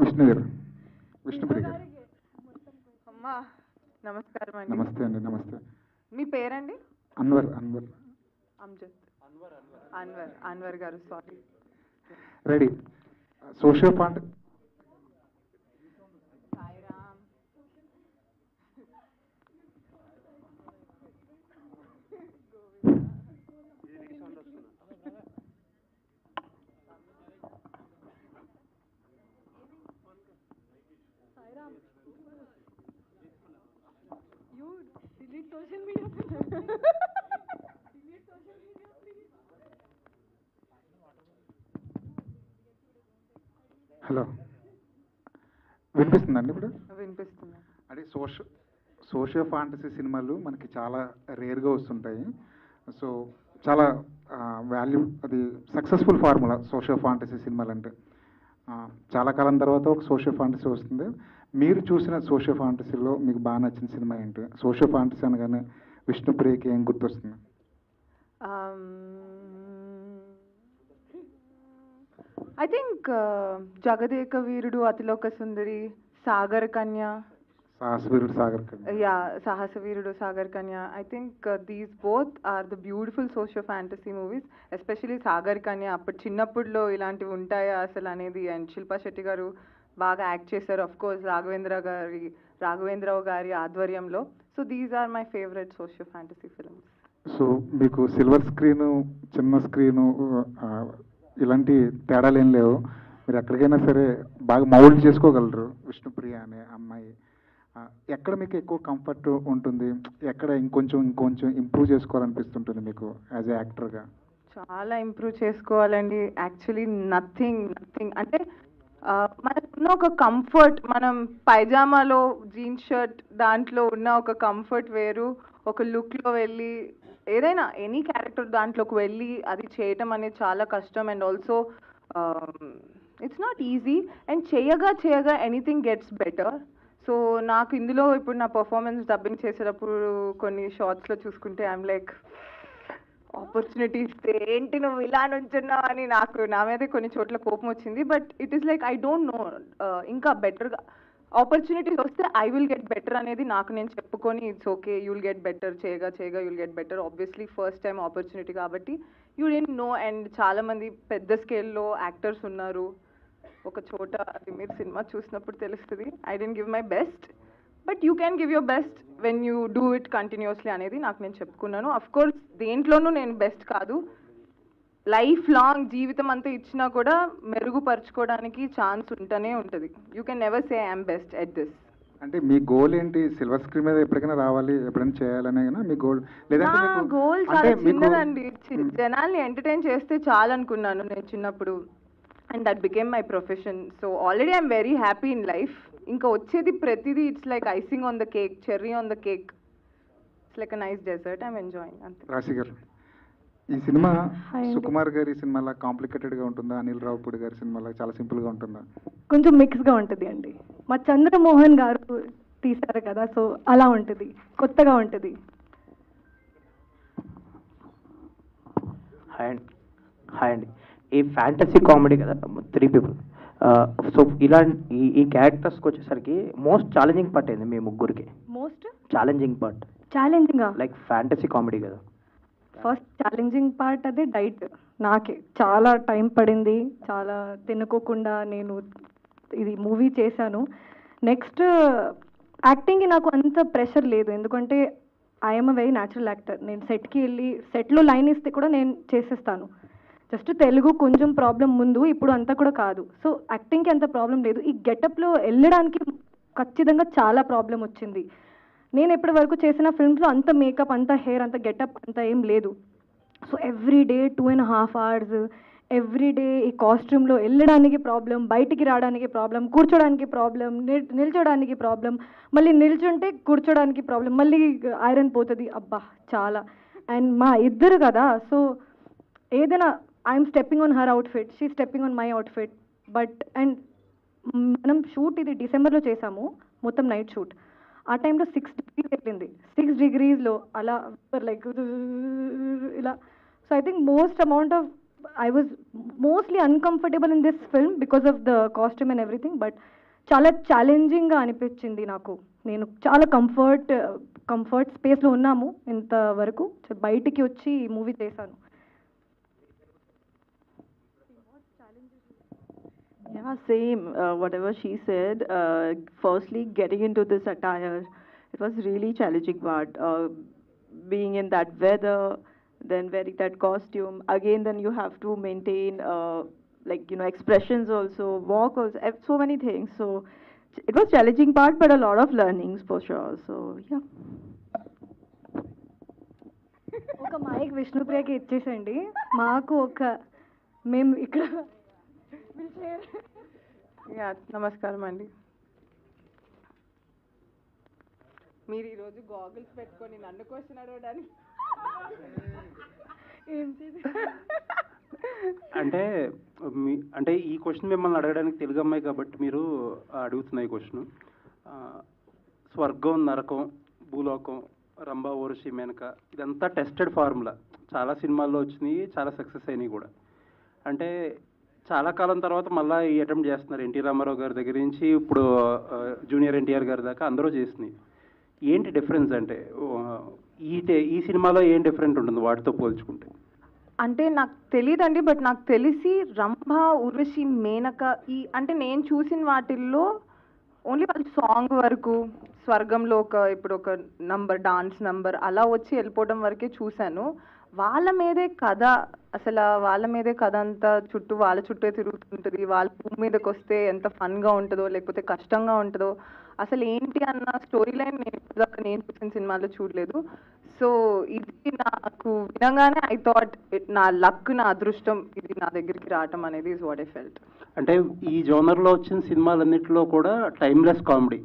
విష్ణు గారు, విష్ణుప్రియ గారు. అమ్మా నమస్కారం అండి. నమస్తే అండి. నమస్తే. మీ పేరండి? అన్వర్. అన్వర్. అమ్జద్. అన్వర్. అన్వర్ గారు, sorry. Ready. Socio pant. Sairam. Hello, వినిపిస్తుందండి ఇప్పుడు? వినిపిస్తుంది. అంటే సోషియో ఫాంటసీ సినిమాలు మనకి చాలా రేర్గా వస్తుంటాయి. సో చాలా వాల్యూ, అది సక్సెస్ఫుల్ ఫార్ములా సోషియో ఫాంటసీ సినిమాలు అంటే. చాలా కాలం తర్వాత ఒక సోషియో ఫాంటసీ వస్తుంది. మీరు చూసిన సోషియో ఫాంటసీలో మీకు బాగా నచ్చిన సినిమా ఏంటి? సోషియో ఫాంటసీ అనగానే విష్ణుప్రియకి ఏం గుర్తొస్తుంది? I think Jagadeka Veerudu, Athiloka Sundari, Sagar Kanya. Sahasaveerudu Sagar Kanya. Yeah, Sahasa Veerudu Sagar Kanya. I think these both are the beautiful socio fantasy movies. Especially Sagar Kanya. అప్పుడు చిన్నప్పుడులో ఇలాంటివి ఉంటాయా అసలు అనేది. అండ్ శిల్పా శెట్టి గారు బాగా యాక్ట్ చేశారు. అఫ్ కోర్స్ రాఘవేంద్రరావు గారి ఆధ్వర్యంలో. So these are my favourite socio fantasy films. So మీకు సిల్వర్ స్క్రీను, చిన్న స్క్రీను ఇలాంటి తేడాలు ఏం లేవు. మీరు ఎక్కడికైనా సరే బాగా మౌల్డ్ చేసుకోగలరు విష్ణుప్రియ అనే అమ్మాయి. ఎక్కడ మీకు ఎక్కువ కంఫర్ట్ ఉంటుంది? ఎక్కడ ఇంకొంచెం ఇంప్రూవ్ చేసుకోవాలనిపిస్తుంటుంది మీకు యాజ్ ఏ యాక్టర్గా? చాలా ఇంప్రూవ్ చేసుకోవాలండి. యాక్చువల్లీ నథింగ్ అంటే మనకున్న ఒక కంఫర్ట్, మనం పైజామాలో జీన్స్ షర్ట్ దాంట్లో ఉన్న ఒక కంఫర్ట్ వేరు. ఒక లుక్లో వెళ్ళి ఏదైనా ఎనీ క్యారెక్టర్ దాంట్లోకి వెళ్ళి అది చేయటం అనేది చాలా కష్టం. And also it's not easy. And చేయగా ఎనీథింగ్ గెట్స్ బెటర్. సో నాకు ఇందులో ఇప్పుడు నా పర్ఫార్మెన్స్ డబ్బింగ్ చేసేటప్పుడు కొన్ని షార్ట్స్లో చూసుకుంటే ఐఎమ్ లైక్, ఆపర్చునిటీ ఇస్తే ఏంటి నువ్వు ఇలా నుంచున్నావు అని నాకు నా మీదే కొన్ని చోట్ల కోపం వచ్చింది. But it is like I don't no, ఇంకా బెటర్గా ఆపర్చునిటీస్ వస్తే ఐ విల్ గెట్ బెటర్ అనేది నాకు నేను చెప్పుకొని, it's okay, you will get better, చేయగా you'll get better. Obviously first time opportunity కాబట్టి యూ డెంట్ నో. అండ్ చాలామంది పెద్ద స్కేల్లో యాక్టర్స్ ఉన్నారు ఒక చోట. అది మీరు సినిమా చూసినప్పుడు తెలుస్తుంది. I didn't give my best, but you can give your best when you do it continuously అనేది నాకు నేను చెప్పుకున్నాను. అఫ్ కోర్స్ దేంట్లోనూ నేను బెస్ట్ కాదు. లైఫ్ లాంగ్ జీవితం అంతా ఇచ్చినా కూడా మెరుగుపరుచుకోవడానికి ఛాన్స్ ఉంటూనే ఉంటుంది. You can never say I'm best at this. అంటే మీ గోల్ ఏంటి? సిల్వర్ స్క్రీన్ మీద ఎప్పటికైనా రావాలి, ఎప్పుడైనా చేయాలనే మీ గోల్? లేదంటే గోల్ చాలా చిన్నదండి. జనాల్ని ఎంటర్టైన్ చేస్తే చాలనుకున్నాను నేను చిన్నప్పుడు. And that became my profession. So already I'm very happy in life. ఇంకా వచ్చేది ప్రతిదీ it's like icing on the cake, cherry on the cake. It's like a nice dessert. I'm enjoying అంతే. రాశి గారు, ఈ సినిమా సుకుమార్ గారి సినిమాలా కాంప్లికేటెడ్గా ఉంటుందా? అనిల్ రావుపూడి గారి సినిమాలా చాలా సింపుల్గా ఉంటుందా? కొంచెం మిక్స్గా ఉంటుంది అండి. మా చంద్రమోహన్ గారు తీశారు కదా, సో అలా ఉంటుంది, కొత్తగా ఉంటుంది. హాయ్ అండి. ఈ ఫ్యాంటసీ కామెడీ కదా, 3 people. సో ఈ క్యారెక్టర్స్కి వచ్చేసరికి మోస్ట్ ఛాలెంజింగ్ పార్ట్ ఏంది మీ ముగ్గురికి? Most challenging part challenging like fantasy comedy కదా. ఫస్ట్ ఛాలెంజింగ్ పార్ట్ అదే డైట్. నాకే చాలా టైం పడింది, చాలా తినుకోకుండా నేను ఇది మూవీ చేశాను. నెక్స్ట్ యాక్టింగ్కి నాకు అంత ప్రెషర్ లేదు, ఎందుకంటే I'm a very natural actor. నేను సెట్కి వెళ్ళి సెట్లో లైన్ ఇస్తే కూడా నేను చేసేస్తాను. జస్ట్ తెలుగు కొంచెం ప్రాబ్లం ముందు, ఇప్పుడు అంతా కూడా కాదు. సో యాక్టింగ్కి అంత ప్రాబ్లం లేదు. ఈ గెటప్లో వెళ్ళడానికి ఖచ్చితంగా చాలా ప్రాబ్లం వచ్చింది. నేను ఎప్పటి వరకు చేసిన ఫిల్మ్స్లో అంత మేకప్, అంత హెయిర్, అంత గెటప్ అంత ఏం లేదు. So every day 2.5 hours everyday ఈ కాస్ట్యూమ్లో వెళ్ళడానికి ప్రాబ్లం, బయటికి రావడానికి ప్రాబ్లం, కూర్చోడానికి ప్రాబ్లం, నిల్చోడానికి ప్రాబ్లం, మళ్ళీ నిల్చుంటే కూర్చోడానికి ప్రాబ్లం, మళ్ళీ ఐరన్ పోతుంది. అబ్బా చాలా. అండ్ మా ఇద్దరు కదా, సో ఏదైనా I'm stepping on her outfit, she stepping on my outfit. But and మనం షూట్ ఇది డిసెంబర్లో చేసాము, మొత్తం నైట్ షూట్. ఆ టైంలో 6 degrees వెళ్ళింది. 6 degreesలో అలా లైక్ ఇలా. So I think most amount of I was mostly uncomfortable in this film because of the costume and everything. But చాలా ఛాలెంజింగ్గా అనిపించింది నాకు. నేను చాలా కంఫర్ట్ స్పేస్లో ఉన్నాము ఇంతవరకు. బయటికి వచ్చి ఈ మూవీ చేశాను. Yeah, same. Whatever she said. Firstly, getting into this attire, it was really challenging part. Being in that weather, then wearing that costume. Again, then you have to maintain, like expressions also, walk also, so many things. So it was challenging part, but a lot of learnings for sure. So yeah. ఒక mic విష్ణుప్రియకి ఇచ్చేసండి. మాకు మేము ఇక్కడ నమస్కారం అండి. మీరు ఈరోజు goggles పెట్టుకొని నన్ను క్వశ్చన్ అడగడానికి అంటే ఈ క్వశ్చన్ మిమ్మల్ని అడగడానికి తెలుగు అమ్మాయి కాబట్టి మీరు అడుగుతున్న ఈ క్వశ్చన్. స్వర్గం, నరకం, భూలోకం, రంభ, ఊర్వశి, మేనక ఇదంతా టెస్టెడ్ ఫార్ములా. చాలా సినిమాల్లో వచ్చినాయి, చాలా సక్సెస్ అయినాయి కూడా. అంటే చాలా కాలం తర్వాత మళ్ళీ ఈ అటెంప్ట్ చేస్తున్నారు. ఎన్టీ రామారావు గారి దగ్గర నుంచి ఇప్పుడు జూనియర్ ఎన్టీఆర్ గారి దాకా అందరూ చేసినాయి. ఏంటి డిఫరెన్స్ అంటే ఈ సినిమాలో ఏం డిఫరెంట్ ఉంటుంది వాటితో పోల్చుకుంటే? అంటే నాకు తెలియదండి, బట్ నాకు తెలిసి రంభ, ఊర్వశి, మేనక అంటే నేను చూసిన వాటిల్లో ఓన్లీ వాళ్ళ సాంగ్ వరకు, స్వర్గంలో ఇప్పుడు ఒక నంబర్, డాన్స్ నంబర్ అలా వచ్చి వెళ్ళిపోవడం వరకే చూశాను. వాళ్ళ మీదే కథ, అసలు వాళ్ళ మీదే కథ అంతా చుట్టూ వాళ్ళ చుట్టే తిరుగుతుంటుంది. వాళ్ళ భూమి మీదకి వస్తే ఎంత ఫన్గా ఉంటుందో లేకపోతే కష్టంగా ఉంటుందో అసలు ఏంటి అన్న స్టోరీ లైన్ నేను చూసిన సినిమాలో చూడలేదు. సో ఇది నాకు వినగానే ఐ థాట్ నా లక్, నా అదృష్టం ఇది నా దగ్గరికి రావటం అనేది ఇస్ వాట్ ఐ ఫెల్ట్. అంటే ఈ జోనర్లో వచ్చిన సినిమాలన్నింటిలో కూడా టైమ్లెస్ కామెడీ.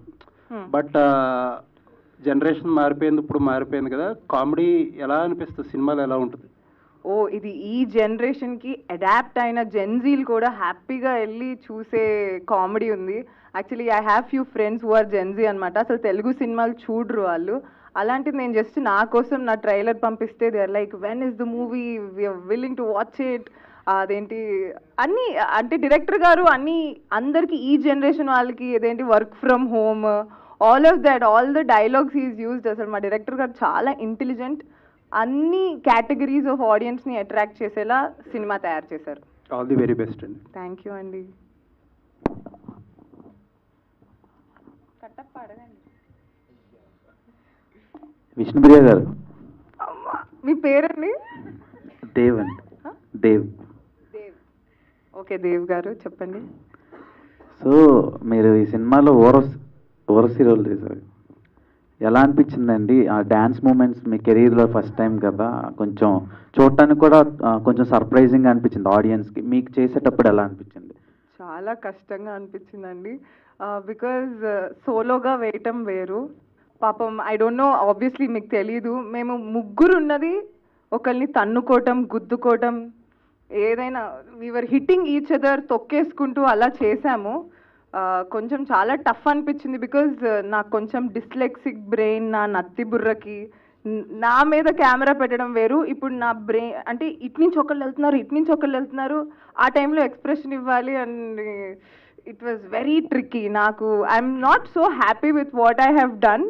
బట్ జనరేషన్ మారిపోయింది, ఇప్పుడు మారిపోయింది కదా, కామెడీ ఎలా అనిపిస్తుంది? సినిమాలు ఎలా ఉంటుంది? ఇది ఈ జనరేషన్కి అడాప్ట్ అయిన జెన్జీలు కూడా హ్యాపీగా వెళ్ళి చూసే కామెడీ ఉంది. Actually I have few friends who are Gen Z అనమాట. అసలు తెలుగు సినిమాలు చూడరు వాళ్ళు. అలాంటిది నేను జస్ట్ నా కోసం నా ట్రైలర్ పంపిస్తే they are like, when is the movie, we're willing to watch it. అదేంటి అన్నీ అంటే డైరెక్టర్ గారు అన్నీ అందరికీ ఈ జనరేషన్ వాళ్ళకి ఏదేంటి work from home, all of that, all the dialogues is used. అసలు మా డైరెక్టర్ గారు చాలా ఇంటెలిజెంట్. అన్ని కేటగిరీస్ ఆఫ్ ఆడియన్స్ని అట్రాక్ట్ చేసేలా సినిమా తయారు చేశారు. ఆల్ ది వెరీ బెస్ట్ అండి. థ్యాంక్ యూ అండి. విష్ణుప్రియ గారు, మీ పేరండి? దేవ్ అండి. దేవ్. ఓకే దేవ్ గారు చెప్పండి. సో మీరు ఈ సినిమాలో ఓరసి రోల్ చేశారు. ఎలా అనిపించిందండి ఆ డ్యాన్స్ మూమెంట్స్? మీ కెరీర్లో ఫస్ట్ టైం కదా, కొంచెం చూడటానికి కూడా కొంచెం సర్ప్రైజింగ్గా అనిపించింది ఆడియన్స్కి. మీకు చేసేటప్పుడు ఎలా అనిపించింది? చాలా కష్టంగా అనిపించిందండి. బికాజ్ సోలోగా వేయటం వేరు. పాపం ఐ డోంట్ నో, ఆబ్వియస్లీ మీకు తెలీదు, మేము ముగ్గురు ఉన్నది ఒకరిని తన్నుకోవటం, గుద్దుకోవటం, ఏదైనా వీఆర్ హిట్టింగ్ ఈచ్ అదర్, తొక్కేసుకుంటూ అలా చేశాము. కొంచెం చాలా టఫ్ అనిపించింది. బికాజ్ నాకు కొంచెం డిస్లెక్సిక్ బ్రెయిన్, నా నత్తి బుర్రకి నా మీద కెమెరా పెట్టడం వేరు. ఇప్పుడు నా బ్రెయిన్ అంటే ఇటు నుంచి ఒకళ్ళు వెళ్తున్నారు, ఇటు నుంచి ఒకళ్ళు వెళ్తున్నారు, ఆ టైంలో ఎక్స్ప్రెషన్ ఇవ్వాలి and it was very tricky. నాకు I'm not so happy with what I have done.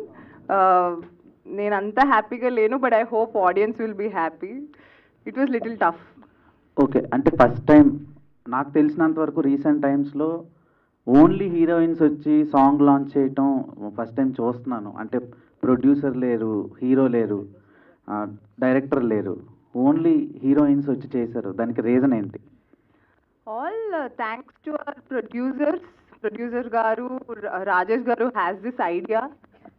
నేను అంత హ్యాపీగా లేను, but I hope audience will be happy. It was little tough. Okay, అంటే ఫస్ట్ టైం నాకు తెలిసినంత వరకు రీసెంట్ టైమ్స్లో ఓన్లీ హీరోయిన్స్ వచ్చి సాంగ్ లాంచ్ చేయటం ఫస్ట్ టైం చూస్తున్నాను. అంటే ప్రొడ్యూసర్ లేరు, హీరో లేరు, డైరెక్టర్ లేరు, ఓన్లీ హీరోయిన్స్ వచ్చి చేశారు. దానికి రీజన్ ఏంటి? All thanks to our producer గారు, రాజేష్ గారు హ్యాస్ దిస్ ఐడియా.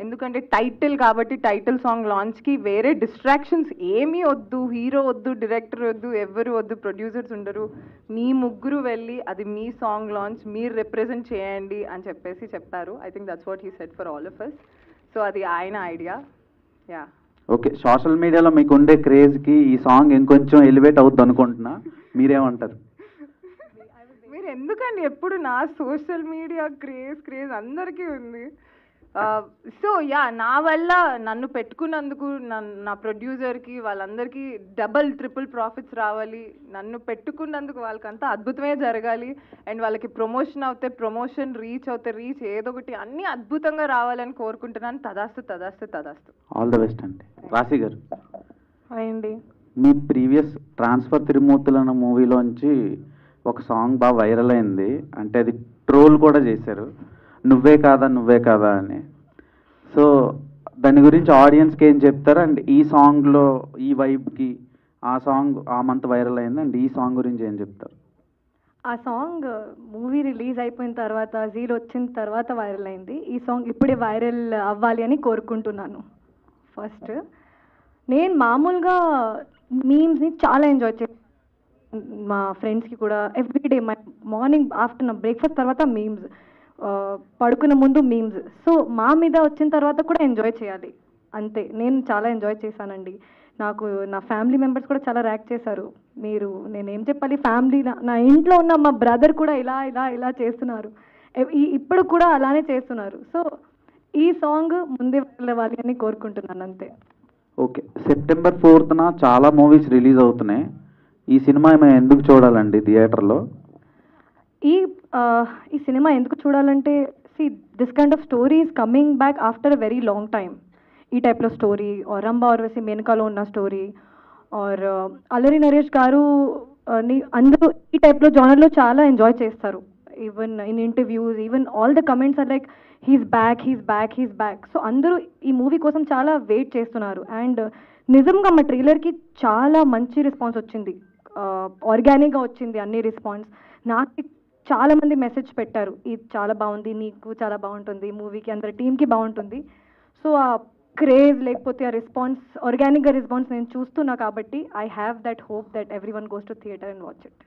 ఎందుకంటే టైటిల్ కాబట్టి టైటిల్ సాంగ్ లాంచ్కి వేరే డిస్ట్రాక్షన్స్ ఏమీ వద్దు, హీరో వద్దు, డైరెక్టర్ వద్దు, ఎవరు వద్దు, ప్రొడ్యూసర్స్ ఉండరు, మీ ముగ్గురు వెళ్ళి అది మీ సాంగ్ లాంచ్ మీరు రిప్రజెంట్ చేయండి అని చెప్పారు. I think that's what he said for all of us. So అది ఆయన ఐడియా. యా. ఓకే, సోషల్ మీడియాలో మీకు ఉండే క్రేజ్కి ఈ సాంగ్ ఇంకొంచెం ఎలివేట్ అవుద్ది అనుకుంటున్నా, మీరేమంటారు? మీరు ఎందుకండి ఎప్పుడు నా సోషల్ మీడియా క్రేజ్ అందరికీ ఉంది. సో యా, నా వల్ల నన్ను పెట్టుకున్నందుకు నా ప్రొడ్యూసర్కి వాళ్ళందరికీ డబల్ ట్రిపుల్ ప్రాఫిట్స్ రావాలి, నన్ను పెట్టుకున్నందుకు వాళ్ళకంతా అద్భుతమే జరగాలి, అండ్ వాళ్ళకి ప్రమోషన్ అవుతే ప్రమోషన్, రీచ్ అవుతే రీచ్, ఏదో ఒకటి అన్నీ అద్భుతంగా రావాలని కోరుకుంటున్నాను. తదాస్తు తదాస్తు తదాస్తు. ఆల్ ద బెస్ట్ అండి. రాశి గారు, అయింది. మీ ప్రీవియస్ ట్రాన్స్ఫర్ తిరుమూర్తులు అన్న మూవీలోంచి ఒక సాంగ్ బాగా వైరల్ అయింది, అంటే అది ట్రోల్ కూడా చేశారు, నువ్వే కాదా అని. సో దాని గురించి ఆడియన్స్కి ఏం చెప్తారు? అండ్ ఈ సాంగ్లో ఈ వైబ్కి ఆ సాంగ్ ఆ మంత్ వైరల్ అయింది, అండ్ ఈ సాంగ్ గురించి ఏం చెప్తారు? ఆ సాంగ్ మూవీ రిలీజ్ అయిపోయిన తర్వాత, జీల్ వచ్చిన తర్వాత వైరల్ అయింది. ఈ సాంగ్ ఇప్పుడే వైరల్ అవ్వాలి అని కోరుకుంటున్నాను. ఫస్ట్ నేను మామూలుగా మీమ్స్ని చాలా ఎంజాయ్ చేస్తాను. మా ఫ్రెండ్స్కి కూడా ఎవ్రీడే మార్నింగ్ ఆఫ్టర్నూన్ బ్రేక్ఫాస్ట్ తర్వాత మీమ్స్, పడుకునే ముందు మీమ్స్. సో మా మీద వచ్చిన తర్వాత కూడా ఎంజాయ్ చేయాలి అంతే. నేను చాలా ఎంజాయ్ చేశానండి. నాకు నా ఫ్యామిలీ మెంబర్స్ కూడా చాలా ర్యాక్ చేశారు. నేనేం చెప్పాలి, ఫ్యామిలీ నా ఇంట్లో ఉన్న మా బ్రదర్ కూడా ఇలా చేస్తున్నారు, ఇప్పుడు కూడా అలానే చేస్తున్నారు. సో ఈ సాంగ్ ముందే వెళ్ళవాలి అని కోరుకుంటున్నాను అంతే. ఓకే, September 4th చాలా మూవీస్ రిలీజ్ అవుతున్నాయి. ఈ సినిమా మేము ఎందుకు చూడాలండి థియేటర్లో? ఈ సినిమా ఎందుకు చూడాలంటే, this kind of story is coming back after a very long time. ఈ టైప్లో స్టోరీ, ఆర్ రంభా ఊర్వశి మేనకాలో ఉన్న స్టోరీ, ఆర్ అల్లరి నరేష్ గారు అందరూ ఈ టైప్లో జానర్లో చాలా ఎంజాయ్ చేస్తారు. Even in interviews, even all the comments are like he's back. So అందరూ ఈ మూవీ కోసం చాలా వెయిట్ చేస్తున్నారు. అండ్ నిజంగా మా ట్రైలర్కి చాలా మంచి రెస్పాన్స్ వచ్చింది, ఆర్గానిక్గా వచ్చింది అన్ని రెస్పాన్స్. నాకు చాలా మంది మెసేజ్ పెట్టారు, ఇది చాలా బాగుంది, నీకు చాలా బాగుంటుంది, మూవీకి అందరి టీమ్కి బాగుంటుంది. సో ఆ క్రేజ్ లేకపోతే ఆ రెస్పాన్స్, ఆర్గానిక్గా రెస్పాన్స్ నేను చూస్తున్నా కాబట్టి I have that hope that every one goes to theatre and watch it.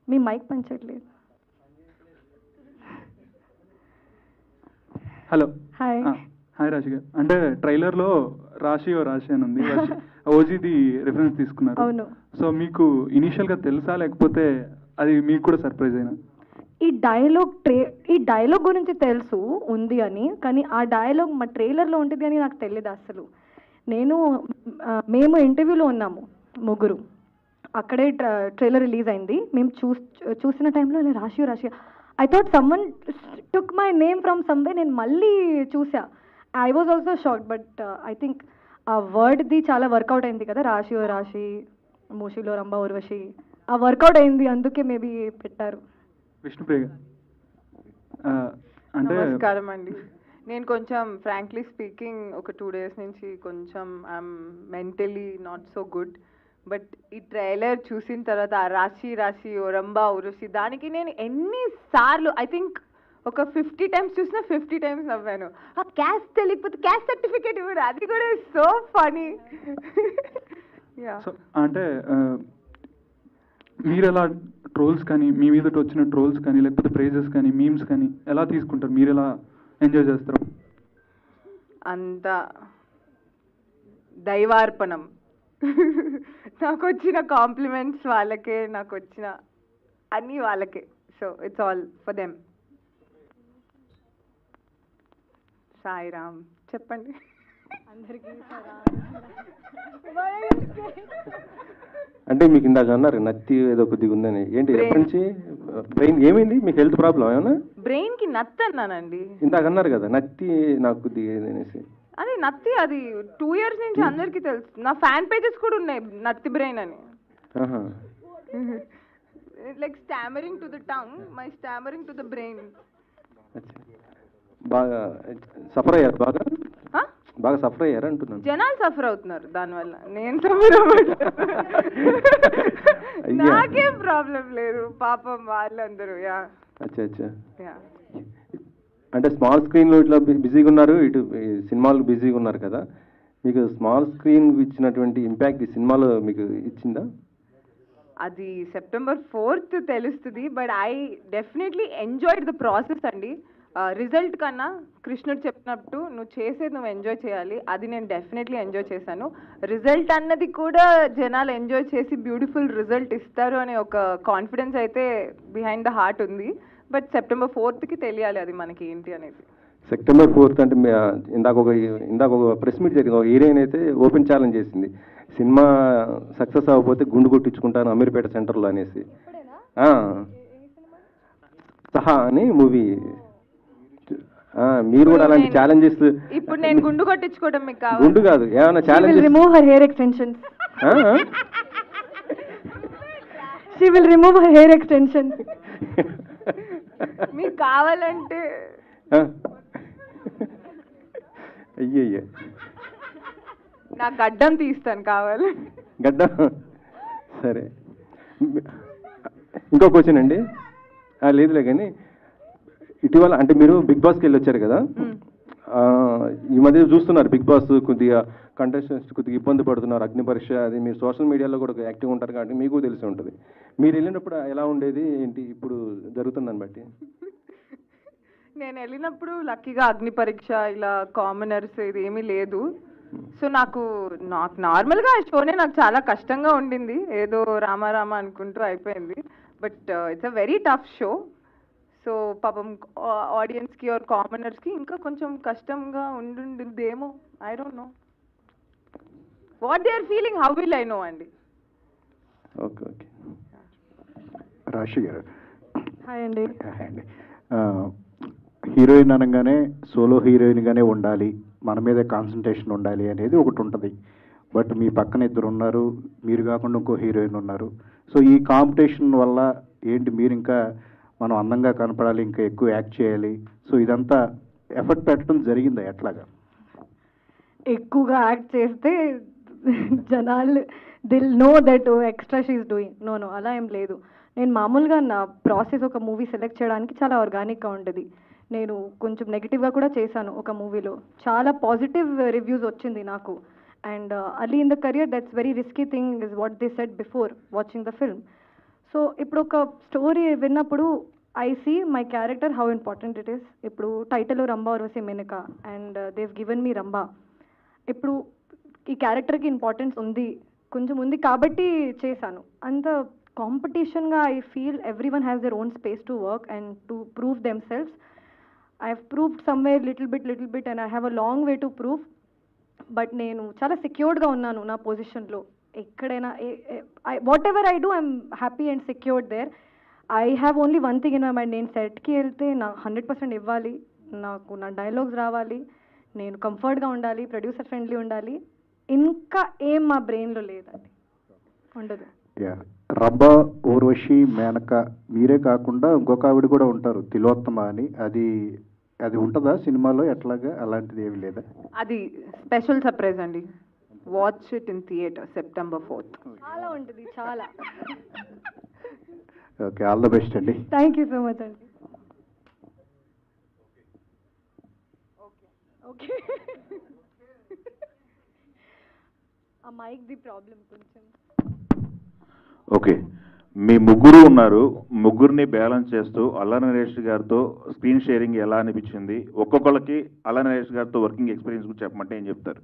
మీ మైక్ పంచట్లేదు. Hello. Hi. Hi Rashi garu. అంటే ట్రైలర్లో రాశి అని ఉంది, ఓజీది రిఫరెన్స్ తీసుకున్నారు. అవును. సో మీకు ఇనీషియల్గా తెలుసా, లేకపోతే అది మీకు కూడా సర్ప్రైజ్ అయినా? ఈ డైలాగ్ గురించి తెలుసు ఉంది అని, కానీ ఆ డైలాగ్ మా ట్రైలర్లో ఉంటుంది అని నాకు తెలియదు అసలు. మేము ఇంటర్వ్యూలో ఉన్నాము ముగ్గురు, అక్కడే ట్రైలర్ రిలీజ్ అయింది. మేము చూసిన టైంలో రాశి I thought someone took my name from someway. నేను మళ్ళీ చూసా, I was also shocked. But I think ఆ వర్డ్ది చాలా వర్కౌట్ అయింది కదా, రాశి మూషిలో రంభా ఊర్వశి, ఆ వర్కౌట్ అయింది, అందుకే మేబీ పెట్టారు. విష్ణుప్రియ అంటే నమస్కారం అండి. నేను కొంచెం ఫ్రాంక్లీ స్పీకింగ్ ఒక 2 days నుంచి కొంచెం I'm mentally not so good. But ఈ ట్రైలర్ చూసిన తర్వాత ఆ రాశి ఓ రంభా ఊర్వశి, దానికి నేను ఎన్నిసార్లు, ఐ థింక్ ఒక 50 times చూసినా 50 times నవ్వాను. ఆ క్యాస్ట్ తెలియకపోతే క్యాస్ట్ సర్టిఫికేట్ ఇవ్వడు, అది కూడా సో ఫనీ. అంటే మీరు ఎలా ట్రోల్స్ కానీ, మీ మీద వచ్చిన ట్రోల్స్ కానీ, లేకపోతే ప్రైజెస్ కానీ, మీమ్స్ కానీ ఎలా తీసుకుంటారు? మీరు ఎలా ఎంజాయ్ చేస్తారు? అంత దైవార్పణం. నాకు వచ్చిన కాంప్లిమెంట్స్ వాళ్ళకే, నాకు వచ్చిన అన్నీ వాళ్ళకే. So it's all for them. Sairam చెప్పండి అందరికీ. అంటే మీకు ఇందాక అన్నారు నత్తి ఏదో కొద్దిగా ఉందని, ఏంటి ఎప్పటి నుంచి? బ్రెయిన్ ఏమైంది మీకు? హెల్త్ ప్రాబ్లం ఏమన్నా? బ్రెయిన్ కి నత్తి అన్నానండి ఇందాక అన్నారు కదా నత్తి నాకు కొద్దిగా అనేసి. అది నత్తి, అది 2 years నుంచి అందరికీ తెలుసు. నా ఫ్యాన్ పేజెస్ కూడా ఉన్నాయి నత్తి బ్రెయిన్ అని. Like stammering to the tongue, my stammering to the brain. బాగా సఫర్ అయ్యారు? బాగా సఫర్ అయ్యారు అంటున్నాను. జనాలు సఫర్ అవుతున్నారు దానివల్ల, నేను సఫర్ అవ్వట్లేదు. నాకేం ప్రాబ్లం లేదు, పాపం వాళ్ళందరూ. అచ్చా. అంటే స్మాల్ స్క్రీన్లో ఇట్లా బిజీగా ఉన్నారు, ఇటు సినిమాలు బిజీగా ఉన్నారు కదా, మీకు స్మాల్ స్క్రీన్ ఇచ్చినటువంటి ఇంపాక్ట్ ఈ సినిమాలో మీకు ఇచ్చిందా? అది September 4th తెలుస్తుంది. But I definitely enjoyed the process అండి. రిజల్ట్ కన్నా కృష్ణుడు చెప్పినట్టు నువ్వు చేసేది నువ్వు ఎంజాయ్ చేయాలి, అది నేను డెఫినెట్లీ ఎంజాయ్ చేశాను. రిజల్ట్ అన్నది కూడా జనాలు ఎంజాయ్ చేసి బ్యూటిఫుల్ రిజల్ట్ ఇస్తారు అనే ఒక కాన్ఫిడెన్స్ అయితే బిహైండ్ ద హార్ట్ ఉంది. బట్ September 4th తెలియాలి అది మనకి ఏంటి అనేది. సెప్టెంబర్ 4th అంటే ఇందాక ఒక ప్రెస్ మీట్ జరిగింది. ఒక హీరోయిన్ అయితే ఓపెన్ ఛాలెంజ్ చేసింది, సినిమా సక్సెస్ అవ్వకపోతే గుండు కొట్టించుకుంటాను అమీర్పేట సెంటర్లో అనేసి. సహా అని మూవీ. మీరు కూడా అలాంటి ఛాలెంజెస్. ఇప్పుడు నేను గుండు కొట్టించుకోవడం మీకు కావాలి? గుండు కాదు, ఏమైనా challenge. Remove her hair extensions. She will remove her hair extensions. మీకు కావాలంటే అయ్యయ్యే, నా గడ్డం తీస్తాను కావాలి. గడ్డం సరే. ఇంకో క్వశ్చన్ అండి. లేదులే కానీ ఇటీవల అంటే మీరు బిగ్ బాస్కి వెళ్ళి వచ్చారు కదా, ఈ మధ్య చూస్తున్నారు బిగ్ బాస్ కొద్దిగా కంటెస్టెంట్స్ కొద్దిగా ఇబ్బంది పడుతున్నారు, అగ్ని పరీక్ష అది. మీరు సోషల్ మీడియాలో కూడా యాక్టివ్ ఉంటారు కాబట్టి మీకు తెలిసి ఉంటుంది. మీరు వెళ్ళినప్పుడు ఎలా ఉండేది ఏంటి, ఇప్పుడు జరుగుతుందని బట్టి? నేను వెళ్ళినప్పుడు లక్కీగా అగ్ని పరీక్ష ఇలా కామనర్స్ ఇది ఏమీ లేదు. సో నాకు నార్మల్గా షోనే నాకు చాలా కష్టంగా ఉండింది, ఏదో రామారామ అనుకుంటూ అయిపోయింది. But it's a very tough show. So పాపం ఆడియన్స్కి ఆర్ కామనర్స్కి ఇంకా కొంచెం కష్టంగా ఉండుండేదేమో. I don't know what they are feeling, how will I know అండి. Okay okay. Rashi garu. Hi అండి. హాయ్ అండి. హీరోయిన్ అనగానే సోలో హీరోయిన్గానే ఉండాలి, మన మీద కాన్సన్ట్రేషన్ ఉండాలి అనేది ఒకటి ఉంటుంది. బట్ మీ పక్కన ఇద్దరు ఉన్నారు, మీరు కాకుండా ఇంకో హీరోయిన్ ఉన్నారు. సో ఈ కాంపిటీషన్ వల్ల ఏంటి, మీరు ఇంకా మనం అందంగా కనపడాలి, ఇంకా ఎక్కువ యాక్ట్ చేయాలి, సో ఇదంతా ఎఫర్ట్ పెట్టడం జరిగిందా ఎట్లాగా? ఎక్కువగా యాక్ట్ చేస్తే జనాలు they'll know that extra she's doing. No అలా ఏం లేదు. నేను మామూలుగా నా ప్రాసెస్ ఒక మూవీ సెలెక్ట్ చేయడానికి చాలా ఆర్గానిక్గా ఉంటుంది. నేను కొంచెం నెగిటివ్గా కూడా చేశాను ఒక మూవీలో, చాలా పాజిటివ్ రివ్యూస్ వచ్చింది నాకు. And early in the career that's very risky thing is what they said before watching the film. So ఇప్పుడు ఒక స్టోరీ విన్నప్పుడు I see my character how important it is. ఇప్పుడు title Rambha Urvashi Menaka and they've given me Rambha. ఇప్పుడు ఈ క్యారెక్టర్కి importance ఉంది, కొంచెం ఉంది కాబట్టి చేశాను. అంత కాంపిటీషన్గా I feel every one has their own space to work and to prove themselves. I have proved somewhere little bit and I have a long way to prove. But నేను చాలా సెక్యూర్డ్గా ఉన్నాను నా పొజిషన్లో. ఎక్కడైనా whatever I do I'm happy and secured there. I have only one thing in my mind, నేను సెట్కి వెళ్తే నా 100% ఇవ్వాలి, నాకు నా డైలాగ్స్ రావాలి, నేను కంఫర్ట్గా ఉండాలి, ప్రొడ్యూసర్ ఫ్రెండ్లీ ఉండాలి. ఇంకా ఏం మా బ్రెయిన్లో లేదండి, ఉండదు. రంభ ఊర్వశి మేనక మీరే కాకుండా ఇంకొక ఆవిడ కూడా ఉంటారు, తిలోత్తమ అని. అది ఉంటుందా సినిమాలో ఎట్లాగా? అలాంటిది ఏమి లేదా? అది స్పెషల్ సర్ప్రైజ్ అండి. Watch it in theatre September 4th. చాలా ఉంటుంది, చాలా. ఓకే, ఆల్ ద బెస్ట్ అండి. థ్యాంక్ యూ సో మచ్ అండి. ఓకే ఆ మైక్ ది ప్రాబ్లం కొంచెం. ఓకే, మీ ముగ్గురు ఉన్నారు, ముగ్గురిని బ్యాలెన్స్ చేస్తూ అల్లా నరేష్ గారితో స్క్రీన్ షేరింగ్ ఎలా అనిపించింది? ఒక్కొక్కరికి అల్లా నరేష్ గారితో వర్కింగ్ ఎక్స్పీరియన్స్ గురించి చెప్పమంటే ఏం చెప్తారు?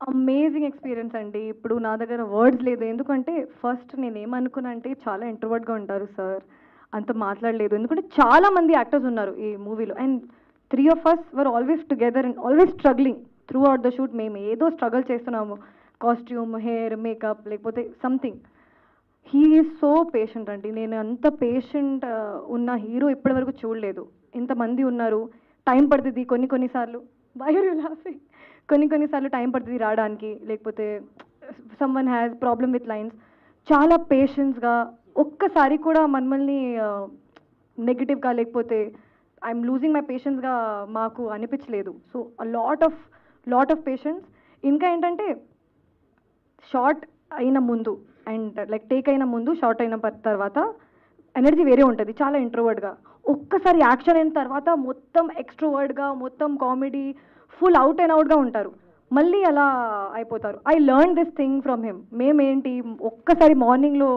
అమేజింగ్ ఎక్స్పీరియన్స్ అండి. ఇప్పుడు నా దగ్గర వర్డ్స్ లేదు. ఎందుకంటే ఫస్ట్ నేను ఏమనుకున్నా అంటే చాలా ఇంట్రోవర్ట్గా ఉంటారు సార్, అంత మాట్లాడలేదు. ఎందుకంటే చాలా మంది యాక్టర్స్ ఉన్నారు ఈ మూవీలో and 3 of us were always together and always struggling through out the shoot. మేము ఏదో స్ట్రగుల్ చేస్తున్నాము, కాస్ట్యూమ్, హెయిర్, మేకప్, లేకపోతే something. He is so patient అండి. నేను అంత పేషెంట్ ఉన్న హీరో ఇప్పటివరకు చూడలేదు. ఇంతమంది ఉన్నారు, టైం పడుతుంది కొన్నిసార్లు. Why are you laughing? కొన్నిసార్లు టైం పడుతుంది రావడానికి, లేకపోతే someone has problem with lines. చాలా పేషెన్స్గా, ఒక్కసారి కూడా మనల్ని నెగిటివ్గా లేకపోతే ఐఎమ్ లూజింగ్ మై పేషెన్స్గా మాకు అనిపించలేదు. So lot of patience. ఇంకా ఏంటంటే షార్ట్ అయిన ముందు అండ్ లైక్ టేక్ అయిన ముందు, షార్ట్ అయిన తర్వాత ఎనర్జీ వేరే ఉంటుంది, చాలా ఇంట్రోవర్డ్గా. ఒక్కసారి యాక్షన్ అయిన తర్వాత మొత్తం ఎక్స్ట్రోవర్డ్గా, మొత్తం కామెడీ, ఫుల్ అవుట్ అండ్ అవుట్గా ఉంటారు. మళ్ళీ అలా అయిపోతారు. I learn this thing from him. మేమేంటి, ఒక్కసారి మార్నింగ్లో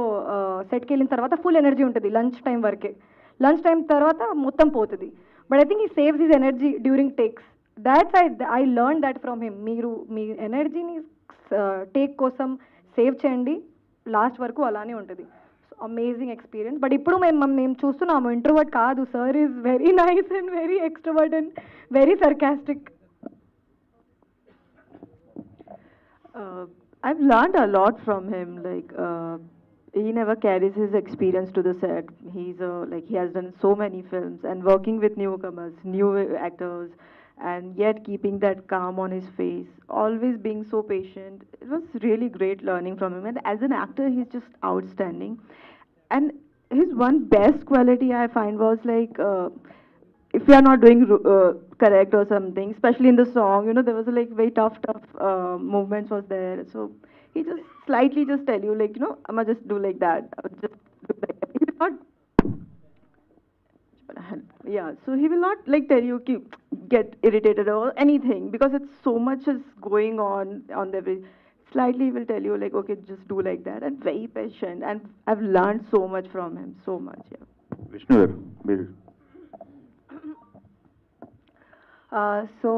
సెట్కి వెళ్ళిన తర్వాత ఫుల్ ఎనర్జీ ఉంటుంది లంచ్ టైం వరకే. లంచ్ టైం తర్వాత మొత్తం పోతుంది. But I think he saves his energy during takes. That's I learn that from him. మీరు మీ ఎనర్జీని టేక్ కోసం సేవ్ చేయండి, లాస్ట్ వరకు అలానే ఉంటుంది. So amazing experience. బట్ ఇప్పుడు మేము చూస్తున్నాము ఇంట్రోవర్ట్ కాదు, sir is very nice and very extrovert and very sarcastic. I've learned a lot from him. Like he never carries his experience to the set. He's like he has done so many films and working with newcomers, new actors, and yet keeping that calm on his face, always being so patient. It was really great learning from him. And as an actor, he's just outstanding. And his one best quality I find was like. If you are not doing correct or something, especially in the song, you know, there was like very tough movements was there. So he just slightly just tell you like, you know, I'ma just do like that. I'll just do like that. He will not. Yeah, so he will not like tell you ki get irritated or anything because it's so much is going on the way. Slightly he will tell you like, okay, just do like that, and very patient. And I've learned so much from him, so much. Yeah. Vishnu గారు మీరు so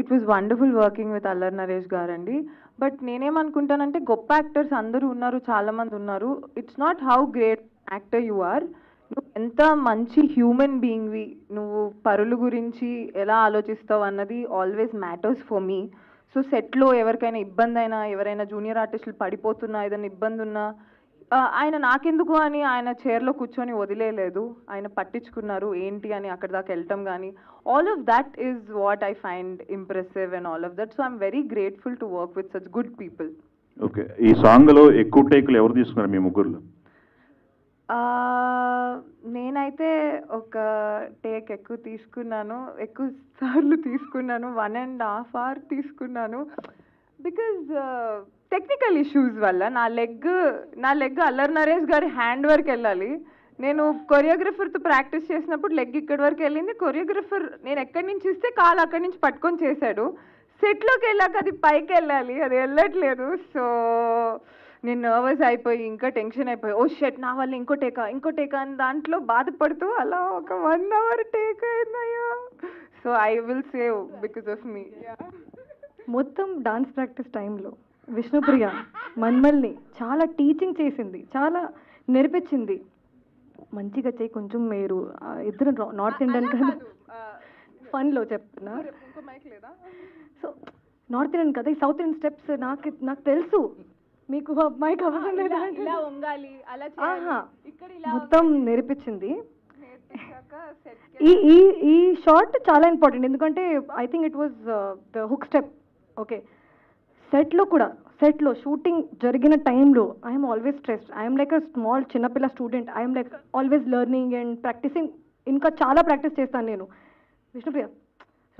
it was wonderful working with Allari Naresh గారండి. But నేనేమనుకుంటానంటే గొప్ప actors అందరూ ఉన్నారు, చాలామంది ఉన్నారు. It's not how great actor you are, నువ్వు ఎంత మంచి హ్యూమన్ బీయింగ్వి, నువ్వు పరుల గురించి ఎలా ఆలోచిస్తావు అన్నది always matters for me. So సెట్లో ఎవరికైనా ఇబ్బంది అయినా, ఎవరైనా జూనియర్ ఆర్టిస్టులు పడిపోతున్నా, ఏదైనా ఇబ్బంది ఉన్నా, ఆయన నాకెందుకు అని ఆయన చైర్లో కూర్చొని వదిలేయలేదు, ఆయన పట్టించుకున్నారు ఏంటి అని అక్కడ దాకా వెళ్ళటం కానీ, all of that is what I find impressive and all of that. So I'm very grateful to work with such good people. Okay, ఈ సాంగ్లో ఎక్కువ టేకులు ఎవరు తీసుకున్నారు మీ ముగ్గురులో? నేనైతే ఒక టేక్ ఎక్కువ తీసుకున్నాను, ఎక్కువ సార్లు తీసుకున్నాను, 1.5 hours తీసుకున్నాను. బికాజ్ టెక్నికల్ ఇష్యూస్ వల్ల నా లెగ్ అల్లరి నరేష్ గారి హ్యాండ్ వరకు వెళ్ళాలి. నేను కొరియోగ్రఫర్తో ప్రాక్టీస్ చేసినప్పుడు లెగ్ ఇక్కడి వరకు వెళ్ళింది. కొరియోగ్రఫర్ నేను ఎక్కడి నుంచి ఇస్తే కాలు అక్కడి నుంచి పట్టుకొని చేశాడు. సెట్లోకి వెళ్ళాక అది పైకి వెళ్ళాలి, అది వెళ్ళట్లేదు. సో నేను నర్వస్ అయిపోయి ఇంకా టెన్షన్ అయిపోయి, ఓ షెట్ నా వల్ల ఇంకో టేకా అని దాంట్లో బాధపడుతూ అలా ఒక 1 hour టేక్ అయిందయ్యా. So I will save because of me. మొత్తం డాన్స్ ప్రాక్టీస్ టైంలో విష్ణుప్రియ మన్మల్ని చాలా టీచింగ్ చేసింది, చాలా నేర్పించింది. మంచిగా చేయి కొంచెం, మీరు ఇద్దరు నార్త్ ఇండియన్ కదా, ఫన్లో చెప్తున్నా. సో నార్త్ ఇండియన్ కదా, ఈ సౌత్ ఇండియన్ స్టెప్స్ నాకు తెలుసు, మీకు అమ్మాయికి అవసరం లేదా, మొత్తం నేర్పించింది. ఈ షార్ట్ చాలా ఇంపార్టెంట్, ఎందుకంటే I think it was the hook step. Okay, సెట్లో షూటింగ్ జరిగిన టైంలో I'm always stressed. I'm like a small చిన్నపిల్ల student. I'm like always learning and practising. ఇంకా చాలా ప్రాక్టీస్ చేస్తాను నేను. Vishnupriya,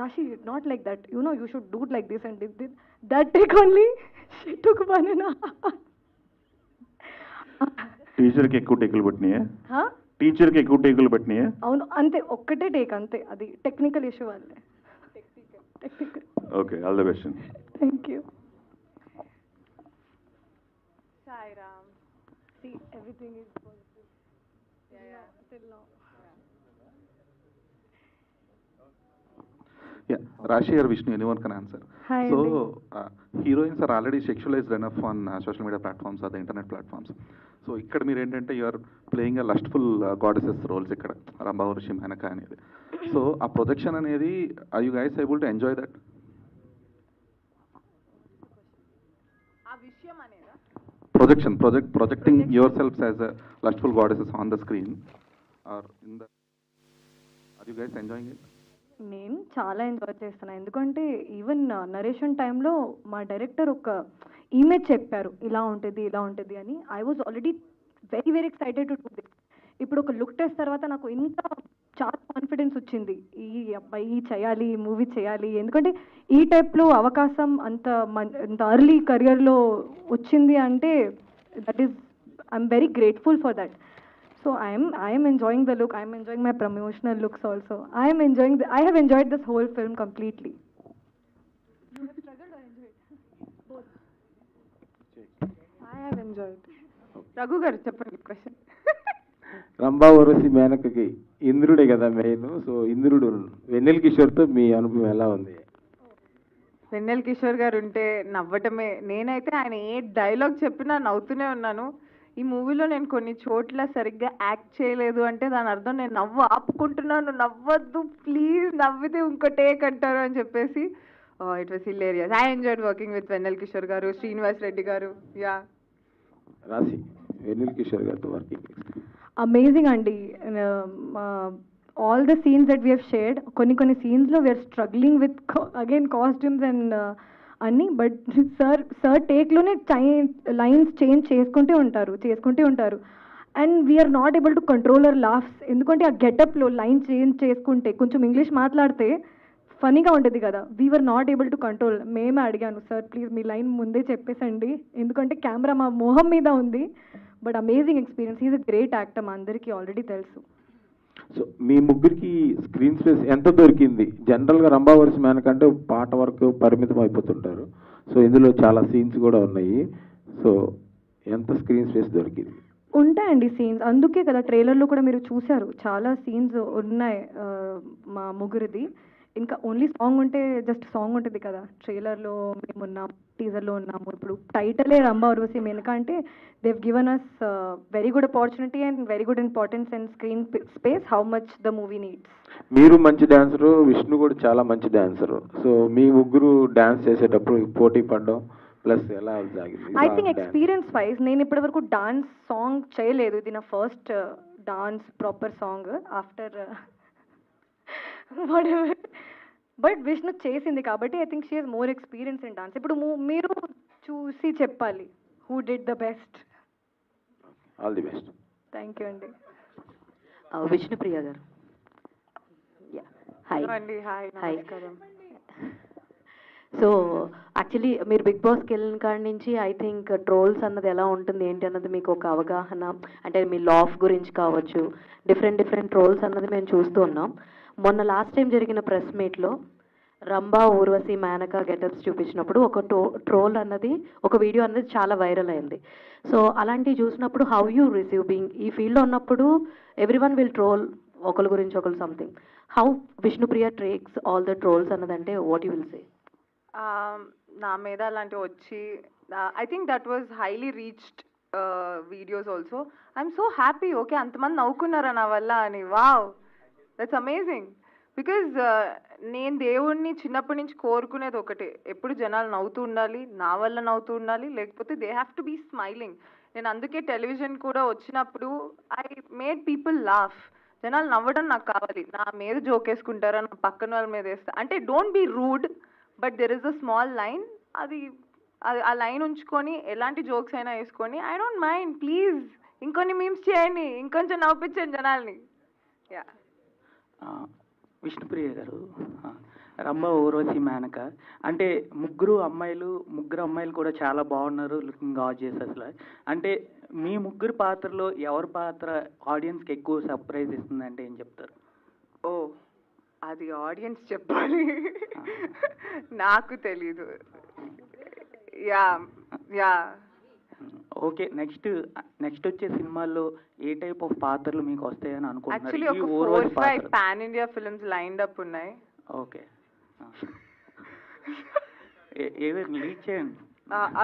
Rashi, not like that, you know you should do like this and this. That take only she took 1.5 hours. టీచర్కి ఎక్కువ టేకులు పట్టినాయా? టీచర్కి ఎక్కువ టేకులు పట్టినాయా? అవును, అంతే, ఒక్కటే టేక్ అంతే. అది టెక్నికల్ ఇష్యూ వల్లే. Okay, all the best. Thank you. Sairam. See, everything is positive. Yeah. Till now. Yeah, Rashi or Vishnu, anyone can answer. Hi. So, heroines are already sexualized enough on social media platforms or the internet platforms. So, ఇక్కడ మీరు ఏంటంటే you are playing a lustful goddesses roles ఇక్కడ, రంభా వర్షి మేనక అనేది. So ఆ projection అనేది, are you guys able to enjoy that? projecting yourselves as a lustful goddesses on the screen or in the, are you guys enjoying it? నేను చాలా enjoy చేస్తున్నాను, ఎందుకంటే even narration టైంలో మా డైరెక్టర్ ఒక ఇమేజ్ చెప్పారు, ఇలా ఉంటుంది అని. I was already very very excited to do this. ఇప్పుడు ఒక లుక్ టెస్ట్ తర్వాత నాకు ఇంకా చాలా కాన్ఫిడెన్స్ వచ్చింది, ఈ అబ్బాయి చేయాలి, మూవీ చేయాలి. ఎందుకంటే ఈ టైప్లో అవకాశం అంత అర్లీ కెరియర్లో వచ్చింది అంటే that is, I'm very grateful for that. So I am enjoying the look. I am enjoying my promotional looks also. I have enjoyed this whole film completely. You have struggled or enjoyed? Both. I have enjoyed. Raghu garu cheppandi question. Rambha Urvashi మేనకకి ఇంద్రుడే కదా main. So ఇంద్రుడు వెన్నెల కిషోర్తో మీ అనుభవం ఎలా ఉంది? వెన్నెల కిషోర్ గారు ఉంటే నవ్వటమే. నేనైతే ఆయన ఏ డైలాగ్ చెప్పినా నవ్వుతూనే ఉన్నాను. ఈ మూవీలో నేను కొన్ని చోట్ల సరిగ్గా యాక్ట్ చేయలేదు అంటే దాని అర్థం నేను నవ్వు ఆపుకుంటున్నాను, నవ్వద్దు ప్లీజ్, నవ్వితే ఇంకో టేక్ అంటారు అని చెప్పేసి it was hilarious. I enjoyed working with Vennela Kishore garu, Srinivas Reddy garu. Yeah Rashi Vennela Kishore గారితో వర్కింగ్ అమేజింగ్ అండి. All the scenes that we have shared, కొన్ని సీన్స్లో we're struggling with again costumes and అన్నీ, బట్ సార్ టేక్లోనే లైన్స్ చేంజ్ చేసుకుంటూ ఉంటారు and we're not able to control our laughs. ఎందుకంటే ఆ గెటప్లో లైన్ చేంజ్ చేసుకుంటే కొంచెం ఇంగ్లీష్ మాట్లాడితే ఫనీగా ఉంటుంది కదా, we are not able to control. మేమే అడిగాను, సార్ ప్లీజ్ మీ లైన్ ముందే చెప్పేసండి, ఎందుకంటే కెమెరా మా మొహం మీద ఉంది. But amazing experience, is a great actor, మా అందరికీ ఆల్రెడీ తెలుసు. సో మీ ముగ్గురికి స్క్రీన్ స్పేస్ ఎంత దొరికింది? జనరల్గా రంభావరసి మేనక అంటే పాట వరకు పరిమితం అయిపోతుంటారు. సో ఇందులో చాలా సీన్స్ కూడా ఉన్నాయి. సో ఎంత స్క్రీన్ స్పేస్ దొరికింది? ఉంటాయండి సీన్స్, అందుకే కదా ట్రైలర్లో కూడా మీరు చూశారు చాలా సీన్స్ ఉన్నాయి మా ముగ్గురిది. ఇంకా ఓన్లీ సాంగ్ ఉంటే జస్ట్ సాంగ్ ఉంటుంది కదా, ట్రైలర్లో మేము ఉన్నాం, టీజర్లో ఉన్నాము. ఇప్పుడు టైటిలే రంభా ఉర్వశి మేనక అంటే they've given us very good opportunity and very good importance and screen space, how much the movie needs. మీరు మంచి డాన్సరు, విష్ణు కూడా చాలా మంచి డాన్సరు. సో మీ ముగ్గురు డాన్స్ చేసేటప్పుడు పోటీ పడడం ప్లస్ ఎలా సాగింది? ఐ థింక్ ఎక్స్పీరియన్స్ వైజ్ నేను ఇప్పటివరకు డాన్స్ సాంగ్ చేయలేదు, ఇది నా first dance proper song after but Vishnu చేసింది కాబట్టి I think she has more experience in dance. ఇప్పుడు మీరు చూసి చెప్పాలి who did the best. All the best. Thank you అండి. విష్ణుప్రియ గారు. హాయ్ అండి. హాయ్, నమస్కారం. సో యాక్చువల్లీ మీరు బిగ్ బాస్కి వెళ్ళిన కాడి నుంచి ఐ థింక్ ట్రోల్స్ అన్నది ఎలా ఉంటుంది ఏంటి అన్నది మీకు ఒక అవగాహన, అంటే మీ లాఫ్ గురించి కావచ్చు, డిఫరెంట్ ట్రోల్స్ అన్నది మేము చూస్తూ ఉన్నాం. మొన్న లాస్ట్ టైం జరిగిన ప్రెస్ మీట్లో రంభా ఊర్వశి మేనక గెటప్స్ చూపించినప్పుడు ఒక ట్రోల్ అన్నది, ఒక వీడియో అన్నది చాలా వైరల్ అయింది. సో అలాంటివి చూసినప్పుడు హౌ యూ రిసీవ్ బీయింగ్ ఈ ఫీల్డ్లో ఉన్నప్పుడు ఎవ్రీ వన్ విల్ ట్రోల్ ఒకరి గురించి ఒకరు something, how Vishnupriya takes all the trolls అన్నదంటే వాట్ యూ విల్ సే? నా మీద అలాంటివి వచ్చి I think that was highly reached videos also. I'm so happy, okay అంతమంది నవ్వుకున్నారా నా వల్ల అని. Wow, that's amazing. బికాజ్ నేను దేవుణ్ణి చిన్నప్పటి నుంచి కోరుకునేది ఒకటే, ఎప్పుడు జనాలు నవ్వుతూ ఉండాలి, నా వల్ల నవ్వుతూ ఉండాలి, లేకపోతే they have to be smiling. నేను అందుకే టెలివిజన్ కూడా వచ్చినప్పుడు ఐ మేడ్ పీపుల్ లాఫ్. జనాలు నవ్వడం నాకు కావాలి, నా మీద జోక్ వేసుకుంటారా, నా పక్కన వాళ్ళ మీద వేస్తా అంటే don't be rude, but there is a small line. అది ఆ లైన్ ఉంచుకొని ఎలాంటి జోక్స్ అయినా వేసుకొని ఐ డోంట్ మైండ్, ప్లీజ్ ఇంకొన్ని మీమ్స్ చేయండి, ఇంకొంచెం నవ్వించండి జనాల్ని. యా. విష్ణుప్రియ గారు, రంభా ఊర్వశి మేనక అంటే ముగ్గురు అమ్మాయిలు కూడా చాలా బాగున్నారు, లుకింగ్ గార్జియస్. అసలు అంటే మీ ముగ్గురు పాత్రలో ఎవరి పాత్ర ఆడియన్స్కి ఎక్కువ సర్ప్రైజ్ ఇస్తుందంటే ఏం చెప్తారు? ఓ అది ఆడియన్స్ చెప్పాలి, నాకు తెలీదు. Yeah yeah okay. నెక్స్ట్ వచ్చే సినిమాల్లో ఏ టైప్ ఆఫ్ పాత్రలు మీకు వస్తాయని యాక్చువల్లీ ఒక 4-5 pan India films lined up ఉన్నాయి. ఓకే, ఏదైనా లీక్ చేయండి.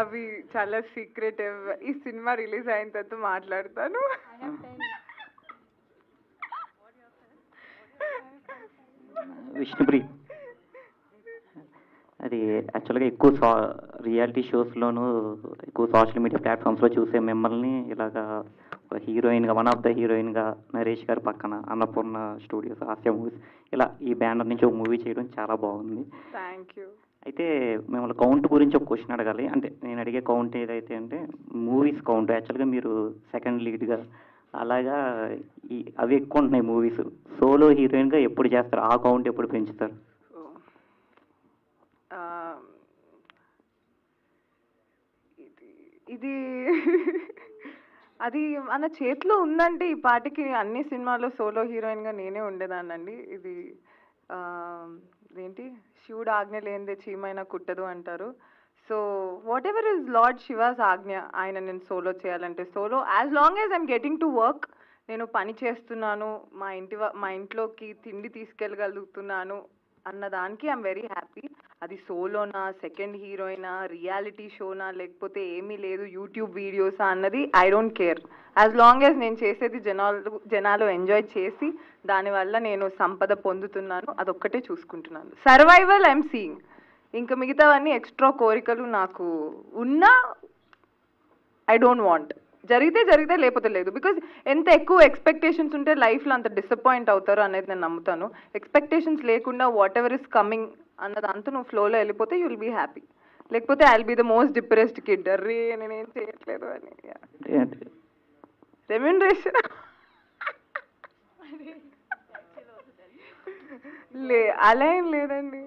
అవి చాలా సీక్రెటివ్, ఈ సినిమా రిలీజ్ అయిన తర్వాత మాట్లాడతాను. విష్ణుప్రియ, అది యాక్చువల్గా ఎక్కువ రియాలిటీ షోస్లోను ఎక్కువ సోషల్ మీడియా ప్లాట్ఫామ్స్లో చూసే మిమ్మల్ని ఇలాగా హీరోయిన్గా, వన్ ఆఫ్ ద హీరోయిన్గా నరేష్ గారి పక్కన అన్నపూర్ణ స్టూడియోస్, హాస్య మూవీస్, ఇలా ఈ బ్యానర్ నుంచి ఒక మూవీ చేయడం చాలా బాగుంది. Thank you. అయితే మిమ్మల్ని కౌంట్ గురించి ఒక క్వశ్చన్ అడగాలి. అంటే నేను అడిగే కౌంట్ ఏదైతే అంటే మూవీస్ కౌంట్. యాక్చువల్గా మీరు సెకండ్ లీడ్గా అలాగా అవి ఎక్కువ ఉంటున్నాయి మూవీస్. సోలో హీరోయిన్గా ఎప్పుడు చేస్తారు? ఆ కౌంట్ ఎప్పుడు పెంచుతారు? ఇది అది మన చేతిలో ఉందంటే ఈ పాటికి అన్ని సినిమాల్లో సోలో హీరోయిన్గా నేనే ఉండేదాన్నండి. ఇది ఏంటి, శివుడు ఆజ్ఞ లేనిదే చీమైనా కుట్టదు అంటారు. So what ever is lord she was ఆజ్ఞ, ఆయన నేను సోలో చేయాలంటే solo, as long as I'm getting to work, నేను పని చేస్తున్నాను, మా ఇంట్లోకి తిండి తీసుకెళ్ళగలుగుతున్నాను, అన్న దానికి ఐఎమ్ వెరీ హ్యాపీ. అది సోలోనా, సెకండ్ హీరోయినా, రియాలిటీ షోనా, లేకపోతే ఏమీ లేదు యూట్యూబ్ వీడియోసా అన్నది I don't care. As long as నేను చేసేది జనాలు ఎంజాయ్ చేసి దానివల్ల నేను సంపద పొందుతున్నాను, అదొక్కటే చూసుకుంటున్నాను. Survival I'm seeing. ఇంకా మిగతావన్నీ ఎక్స్ట్రా కోరికలు నాకు ఉన్నా ఐ డోంట్ వాంట్. జరిగితే లేకపోతే లేదు. బికాజ్ ఎంత ఎక్కువ ఎక్స్పెక్టేషన్స్ ఉంటే లైఫ్లో అంత డిసప్పాయింట్ అవుతారు అనేది నేను నమ్ముతాను. ఎక్స్పెక్టేషన్స్ లేకుండా వాట్ ఎవర్ ఇస్ కమింగ్ అన్నదంతా నువ్వు ఫ్లోలో వెళ్ళిపోతే యూ విల్ బీ హ్యాపీ. లేకపోతే I will be the most depressed kid, అర్రే నేనేం చేయట్లేదు అని. రెమ్యూనరేషన్ అలా ఏం లేదండి.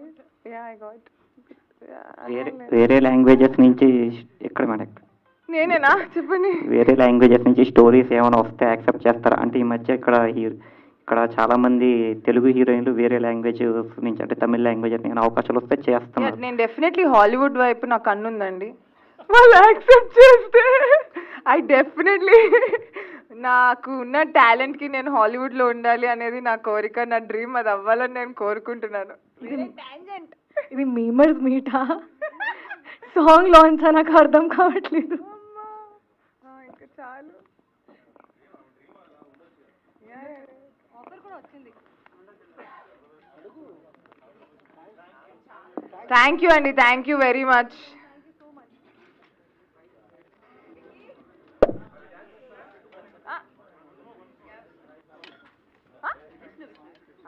వేరే లాంగ్వేజెస్ నుంచి ఎక్కడ మేడం? నేనేనా చెప్పండి. వేరే లాంగ్వేజెస్ నుంచి స్టోరీస్ ఏమైనా వస్తే యాక్సెప్ట్ చేస్తారా? అంటే ఈ మధ్య ఇక్కడ చాలా మంది తెలుగు హీరోయిన్లు వేరే లాంగ్వేజ్ నుంచి అంటే తమిళ లాంగ్వేజ్ నేను అవకాశాలు వస్తే చేస్తాను. నేను డెఫినెట్లీ హాలీవుడ్ వైపు నాకు కన్నుందండి. వాళ్ళు యాక్సెప్ట్ చేస్తే ఐ డెఫినెట్లీ, నాకు ఉన్న టాలెంట్కి నేను హాలీవుడ్లో ఉండాలి అనేది నా కోరిక, నా డ్రీమ్. అది అవ్వాలని నేను కోరుకుంటున్నాను. ఇది మీమర్స్ మీటా సాంగ్ లాంచ్ నాకు అర్థం కావట్లేదు. ఇంకా చాలు. థ్యాంక్ యూ అండి, థ్యాంక్ యూ వెరీ మచ్.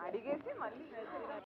అడిగేసి మళ్ళీ